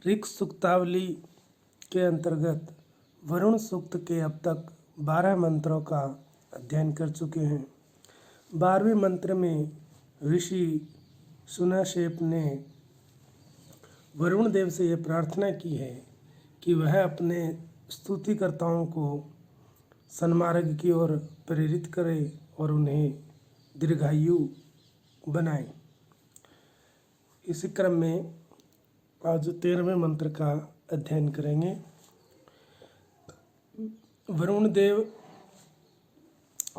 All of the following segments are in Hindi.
ऋक् सूक्तावली के अंतर्गत वरुण सूक्त के अब तक 12 मंत्रों का अध्ययन कर चुके हैं। 12वें मंत्र में ऋषि सुनाशेप ने वरुण देव से यह प्रार्थना की है कि वह अपने स्तुतिकर्ताओं को सन्मार्ग की ओर प्रेरित करे और उन्हें दीर्घायु बनाए। इसी क्रम में आज 13वें मंत्र का अध्ययन करेंगे। वरुण देव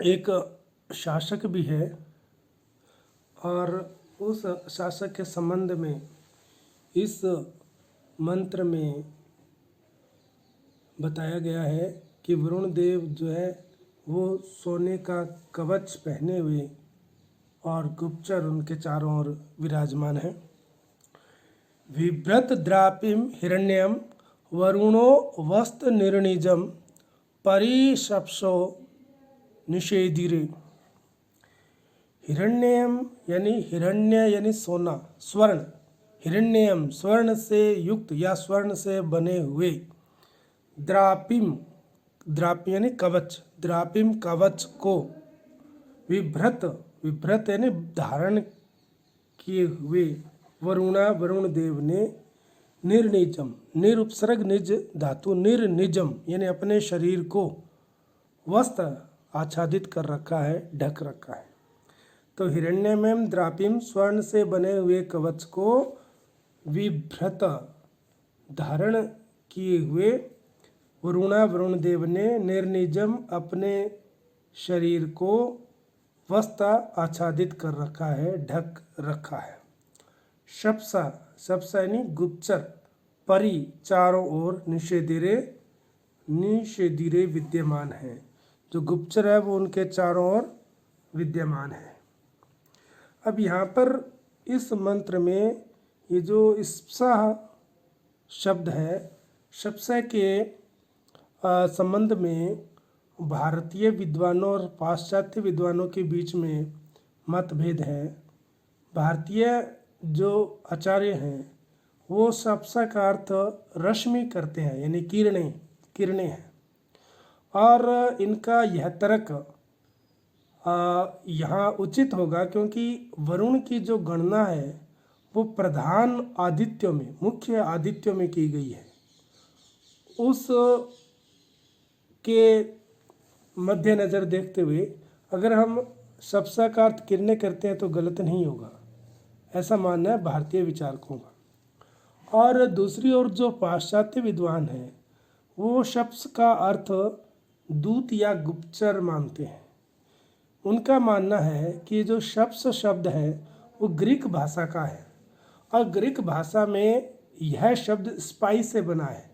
एक शासक भी है और उस शासक के संबंध में इस मंत्र में बताया गया है कि वरुण देव जो है वो सोने का कवच पहने हुए और गुप्तचर उनके चारों ओर विराजमान है। बिभ्रत द्रापिम हिरण्यम वरुणो वस्त निर्णिजम परिशप्सो निषेधिरे। हिरण्यम यानी सोना, स्वर्ण, हिरण्यम स्वर्ण से युक्त या स्वर्ण से बने हुए, द्रापिम यानी कवच, द्रापिम कवच को विभ्रत यानी धारण किए हुए वरुण देव ने निर्निजम, निरुपसर्ग निज धातु, निर्निजम यानी अपने शरीर को वस्त्र आच्छादित कर रखा है, ढक रखा है। तो हिरण्यमय द्रापिम स्वर्ण से बने हुए कवच को विभ्रत धारण किए हुए वरुण देव ने निर्निजम अपने शरीर को वस्त्र आच्छादित कर रखा है, ढक रखा है। शप्सा यानी गुप्तचर, परि चारों ओर, निषेधिरे विद्यमान है। जो गुप्तचर है वो उनके चारों ओर विद्यमान है। अब यहाँ पर इस मंत्र में ये जो स्पसा शब्द है, शप्सा के संबंध में भारतीय विद्वानों और पाश्चात्य विद्वानों के बीच में मतभेद है। भारतीय जो आचार्य हैं वो शप्सा का अर्थ रश्मि करते हैं, यानी किरणें हैं। और इनका यह तर्क यहाँ उचित होगा क्योंकि वरुण की जो गणना है वो प्रधान आदित्यों में, मुख्य आदित्यों में की गई है। उस के मद्देनज़र देखते हुए अगर हम शप्सा का अर्थ किरणें करते हैं तो गलत नहीं होगा, ऐसा मानना है भारतीय विचारकों का। और दूसरी ओर जो पाश्चात्य विद्वान हैं वो शप्स का अर्थ दूत या गुप्तचर मानते हैं। उनका मानना है कि जो शप्स शब्द है वो ग्रीक भाषा का है और ग्रीक भाषा में यह शब्द स्पाई से बना है,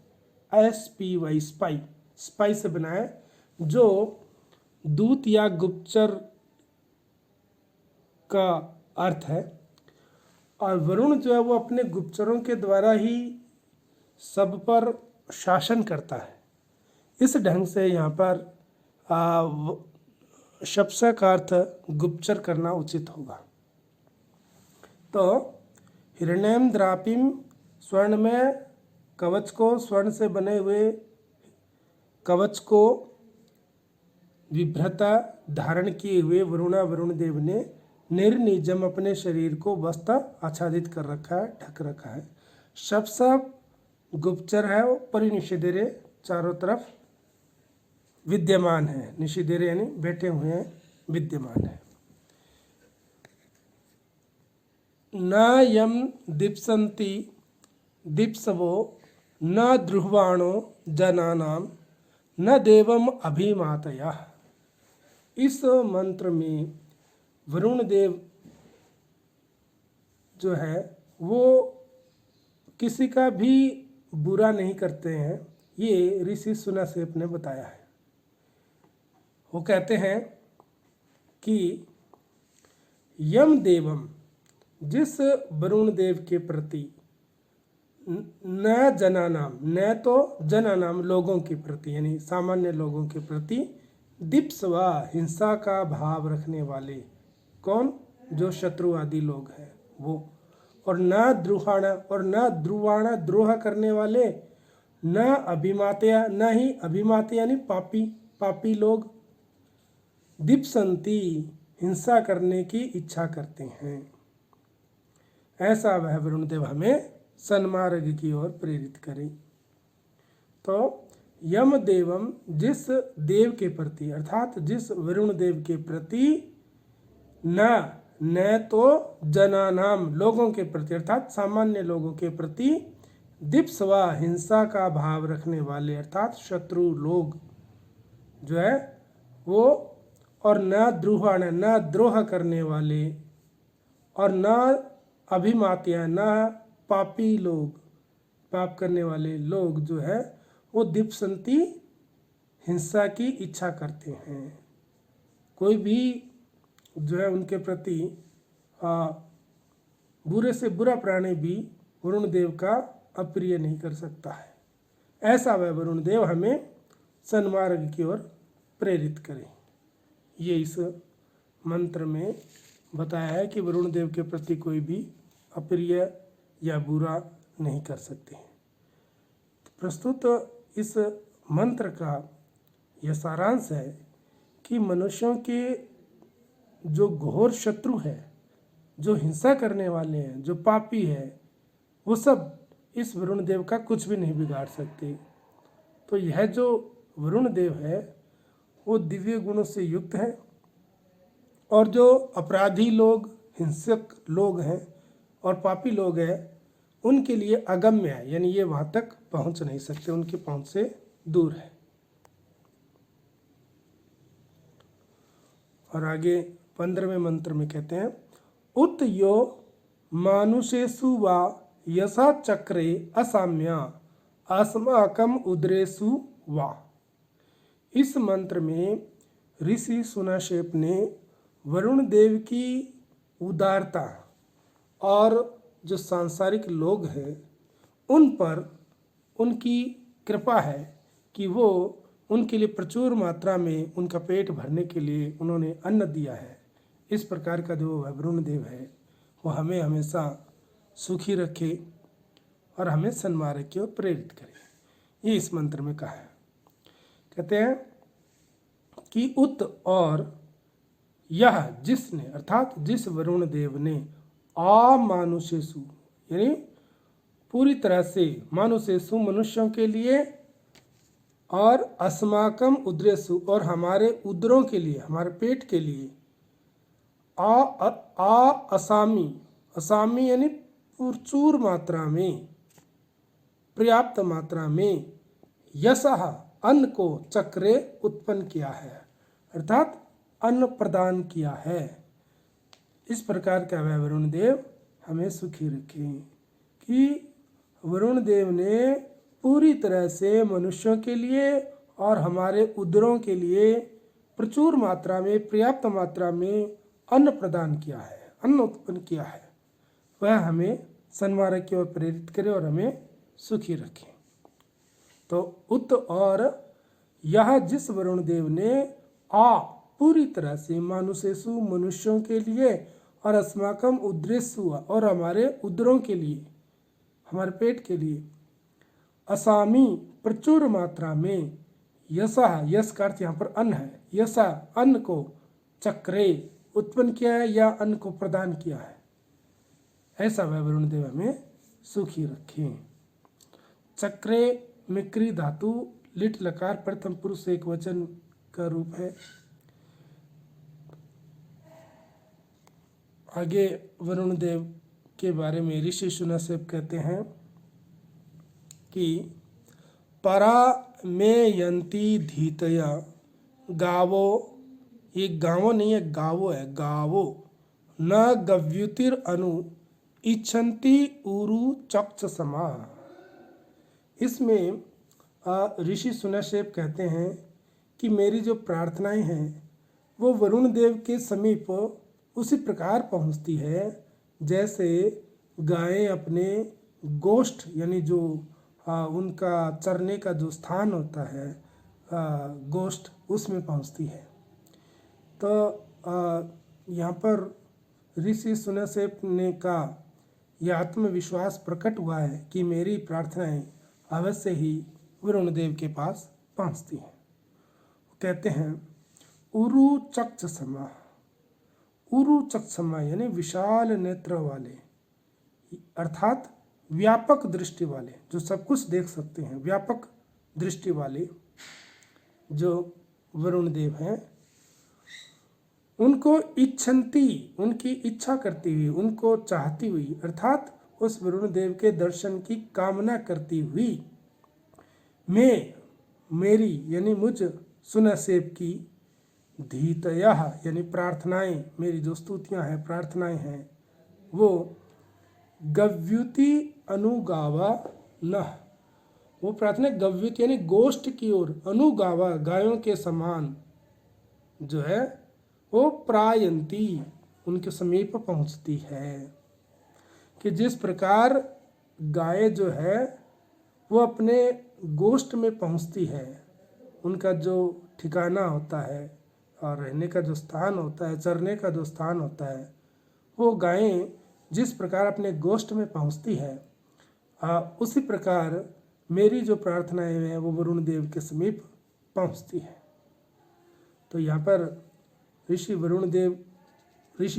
SPY, स्पाई से बना है, जो दूत या गुप्तचर का अर्थ है। और वरुण जो है वो अपने गुप्तचरों के द्वारा ही सब पर शासन करता है। इस ढंग से यहाँ पर शप्सा का अर्थ गुप्तचर करना उचित होगा। तो हिरण्यम द्रापिम स्वर्ण में कवच को, स्वर्ण से बने हुए कवच को विभ्रता धारण किए हुए वरुण देव ने निर्निजम अपने शरीर को वस्त्र आच्छादित कर रखा है, ढक रखा है। शप्सा गुप्तचर है, वो परिनिषेधिरे चारों तरफ विद्यमान है। निषेधिरे यानी बैठे हुए हैं, विद्यमान है। न यम दीप्सन्ति दीप्सवो न द्रुह्वाणो जनानाम न देवम अभिमातया। इस मंत्र में वरुण देव जो है वो किसी का भी बुरा नहीं करते हैं, ये ऋषि सुनाशेप ने बताया है। वो कहते हैं कि यम देवम, जिस वरुण देव के प्रति, न जनानाम, न तो जनानाम लोगों के प्रति यानी सामान्य लोगों के प्रति, दीप्सवा हिंसा का भाव रखने वाले, कौन, जो शत्रु आदि लोग हैं वो, और न द्रुहाण और न ध्रुवाण द्रोह करने वाले, न अभिमातया न ही अभिमात यानी पापी पापी लोग, दीप्संती हिंसा करने की इच्छा करते हैं। ऐसा वह वरुण देव हमें सन्मार्ग की ओर प्रेरित करे। तो यम देवम जिस देव के प्रति अर्थात जिस वरुण देव के प्रति न तो जनानाम लोगों के प्रति अर्थात सामान्य लोगों के प्रति दीप्सवा हिंसा का भाव रखने वाले अर्थात शत्रु लोग जो है वो, और न द्रुहाण न द्रोह करने वाले, और न अभिमात्या न पापी लोग पाप करने वाले लोग जो है वो दीप्संती हिंसा की इच्छा करते हैं। कोई भी जो है उनके प्रति बुरे से बुरा प्राणी भी वरुण देव का अप्रिय नहीं कर सकता है। ऐसा वह वरुण देव हमें सन्मार्ग की ओर प्रेरित करे। ये इस मंत्र में बताया है कि वरुण देव के प्रति कोई भी अप्रिय या बुरा नहीं कर सकते हैं। प्रस्तुत इस मंत्र का यह सारांश है कि मनुष्यों के जो घोर शत्रु है, जो हिंसा करने वाले हैं, जो पापी है, वो सब इस वरुण देव का कुछ भी नहीं बिगाड़ सकते। तो यह जो वरुण देव है वो दिव्य गुणों से युक्त है, और जो अपराधी लोग, हिंसक लोग हैं और पापी लोग हैं उनके लिए अगम्य है, यानी ये वहाँ तक पहुँच नहीं सकते, उनकी पहुँच से दूर है। और आगे 15वें मंत्र में कहते हैं उत यो मानुषेषु वा यशा चक्रे असाम्या अस्माकम उदरेषु वा। इस मंत्र में ऋषि सुनाशेप ने वरुण देव की उदारता और जो सांसारिक लोग हैं उन पर उनकी कृपा है कि वो उनके लिए प्रचुर मात्रा में उनका पेट भरने के लिए उन्होंने अन्न दिया है। इस प्रकार का जो वरुण देव है वो हमें हमेशा सुखी रखे और हमें सन्मार्ग की ओर प्रेरित करे। ये इस मंत्र में कहा है। कहते हैं कि उत और यह जिसने अर्थात जिस वरुण देव ने अमानुषेषु यानी पूरी तरह से मानुषेषु मनुष्यों के लिए, और अस्माकम उदरेषु और हमारे उदरों के लिए, हमारे पेट के लिए, असामी असामी यानी प्रचुर मात्रा में, पर्याप्त मात्रा में, यशः अन्न को चक्रे उत्पन्न किया है अर्थात अन्न प्रदान किया है। इस प्रकार का वह वरुण देव हमें सुखी रखे कि वरुण देव ने पूरी तरह से मनुष्यों के लिए और हमारे उदरों के लिए प्रचुर मात्रा में, पर्याप्त मात्रा में अन्न प्रदान किया है, अन्न उत्पन्न किया है। वह हमें सन्मार्ग की ओर प्रेरित करे और हमें सुखी रखे। तो उत और यह जिस वरुण देव ने पूरी तरह से मानुषेषु मनुष्यों के लिए, और अस्माकम उदरेषु और हमारे उदरों के लिए, हमारे पेट के लिए, असामी प्रचुर मात्रा में, यशा यश का अर्थ यहाँ पर अन्न है, यशा अन्न को चक्रे उत्पन्न किया है या अन्न को प्रदान किया है। ऐसा वह वरुण देव हमें सुखी रखे। चक्रे मिक्री धातु लिट लकार प्रथम पुरुष एक वचन का रूप है। आगे वरुण देव के बारे में ऋषि सुनासेप कहते हैं कि परा में यंती धीतया गावो, ये गावो नहीं है गावो है, गावो न गव्युतिर अनु इच्छन्ति उरु चक्ष समा। इसमें ऋषि सुनासेप कहते हैं कि मेरी जो प्रार्थनाएं हैं वो वरुण देव के समीप उसी प्रकार पहुंचती है जैसे गायें अपने गोष्ठ यानी जो उनका चरने का जो स्थान होता है गोष्ठ, उसमें पहुंचती है। तो यहाँ पर ऋषि सुनासेप ने कहा यह आत्मविश्वास प्रकट हुआ है कि मेरी प्रार्थनाएं अवश्य ही वरुण देव के पास पहुंचती हैं। कहते हैं उरु चक्षसमा, उरु चक्षमा यानी विशाल नेत्र वाले, अर्थात व्यापक दृष्टि वाले, जो सब कुछ देख सकते हैं, व्यापक दृष्टि वाले जो वरुण देव हैं, उनको इच्छन्ति, उनकी इच्छा करती हुई, उनको चाहती हुई, अर्थात उस वरुण देव के दर्शन की कामना करती हुई मैं, मेरी यानी मुझ सुनसेब की धीतयः यानी प्रार्थनाएं, मेरी जो स्तुतियां हैं, प्रार्थनाएं हैं, वो गव्युति अनुगावा न, वो प्रार्थना गव्युति यानी गोष्ठ की ओर, अनुगावा गायों के समान जो है वो प्रायंती उनके समीप पहुंचती है। कि जिस प्रकार गाय जो है वो अपने गोष्ठ में पहुंचती है, उनका जो ठिकाना होता है और रहने का जो स्थान होता है, चरने का जो स्थान होता है, वो गायें जिस प्रकार अपने गोष्ठ में पहुंचती है, उसी प्रकार मेरी जो प्रार्थनाएं हैं वो वरुण देव के समीप पहुंचती है। तो यहाँ पर ऋषि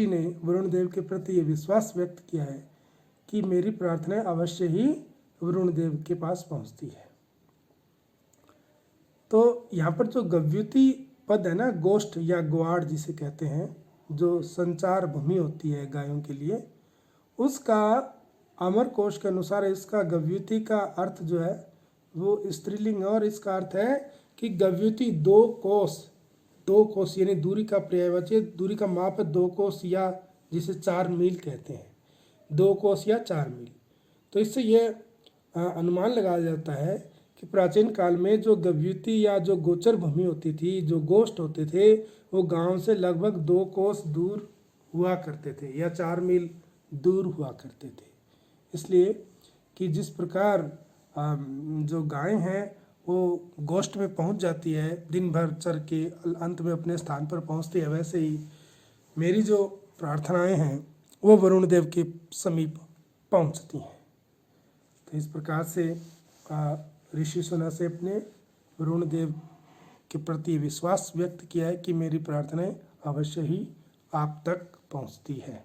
ने वरुण देव के प्रति ये विश्वास व्यक्त किया है कि मेरी प्रार्थनाएं अवश्य ही वरुण देव के पास पहुंचती है। तो यहाँ पर जो गव्युति पद है ना, गोष्ठ या ग्वाड़ जिसे कहते हैं, जो संचार भूमि होती है गायों के लिए, उसका अमर कोश के अनुसार इसका गव्युति का अर्थ जो है वो स्त्रीलिंग, और इसका अर्थ है कि गव्युति 2 कोस यानी दूरी का पर्यायवाची, दूरी का माप है 2 कोस, या जिसे 4 मील कहते हैं, 2 कोस या 4 मील। तो इससे ये अनुमान लगाया जाता है कि प्राचीन काल में जो गव्युति या जो गोचर भूमि होती थी, जो गोष्ठ होते थे, वो गांव से लगभग 2 कोस दूर हुआ करते थे या 4 मील दूर हुआ करते थे। इसलिए कि जिस प्रकार जो गायें हैं वो गोष्ठ में पहुंच जाती है, दिन भर चर के अंत में अपने स्थान पर पहुंचती है, वैसे ही मेरी जो प्रार्थनाएं हैं वो वरुण देव के समीप पहुंचती हैं। तो इस प्रकार से ऋषि सुनसेब ने वरुण देव के प्रति विश्वास व्यक्त किया है कि मेरी प्रार्थनाएं अवश्य ही आप तक पहुंचती है।